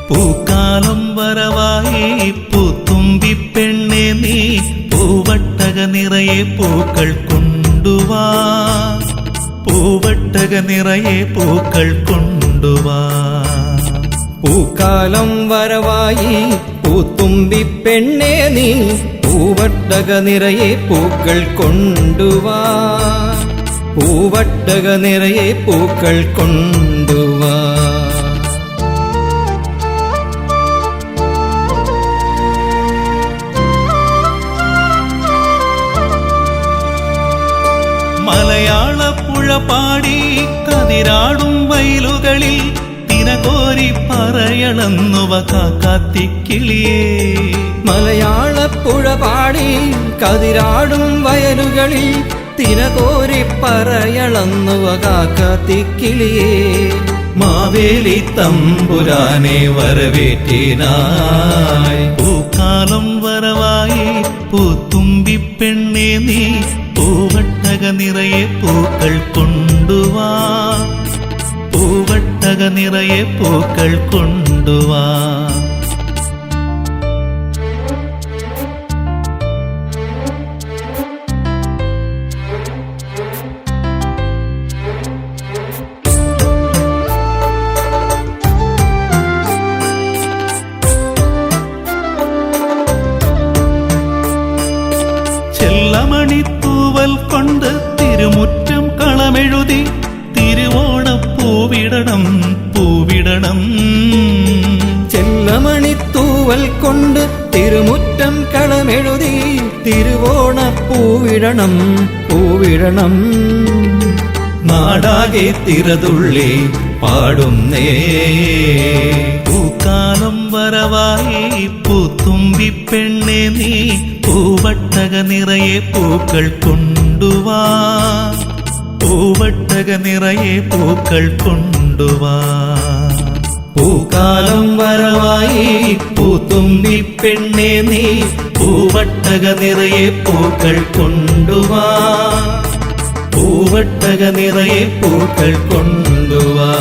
പൂക്കാലം വരവായി പൂത്തുമ്പി പെണ്ണെ നീ പൂവട്ടക നിറയെ പൂക്കൾ കൊണ്ടുവാ പൂവട്ടക നിറയെ പൂക്കൾ കൊണ്ടുവാ പൂക്കാലം വരവായി പൂത്തുമ്പി പെണ്ണെ നീ പൂവട്ടക നിറയെ പൂക്കൾ കൊണ്ടുവാ പൂവട്ടക നിറയെ പൂക്കൾ കൊണ്ടുവാ മലയാളപ്പുഴ പാടി കതിരാടും വയലുകളിൽ തിരകോരി പറയളന്നുവ കാക്കാത്തിക്കിളിയേ മലയാളപ്പുഴ പാടി കതിരാടും വയലുകളിൽ തിരകോരി പറയളന്നുവ കാക്കാത്തിക്കിളിയേ മാവേലി തമ്പുരാനെ വരവേറ്റിനായി പൂക്കാലം വരവായി പൂത്തുമ്പി പെണ്ണെ നീ പൂവട്ടക നിറയെ പൂക്കൾ കൊണ്ടുവാ പൂവട്ടക നിറയെ പൂക്കൾ കൊണ്ടുവാ ചെല്ലമണിത്തൂവൽ കൊണ്ട് തിരുമുറ്റം കളമെഴുതി തിരുവോണപ്പൂവിടണം പൂവിടണം ചെല്ലമണിത്തൂവൽ കൊണ്ട് തിരുമുറ്റം കളമെഴുതി തിരുവോണപ്പൂവിടണം പൂവിടണം നാടാകെ തിരതുള്ളി പാടുന്നേ പൂക്കാലം വരവായി പൂത്തുമ്പി പെണ്ണെ നീ പൂവട്ടക നിറയെ പൂക്കൾ കൊണ്ടുവാ പൂവട്ടക നിറയെ പൂക്കൾ കൊണ്ടുവാ പൂക്കാലം വരവായി പൂത്തുമ്പി പെണ്ണെ നീ പൂവട്ടക നിറയെ പൂക്കൾ കൊണ്ടുവാ പൂവട്ടക നിറയെ പൂക്കൾ കൊണ്ടുവാ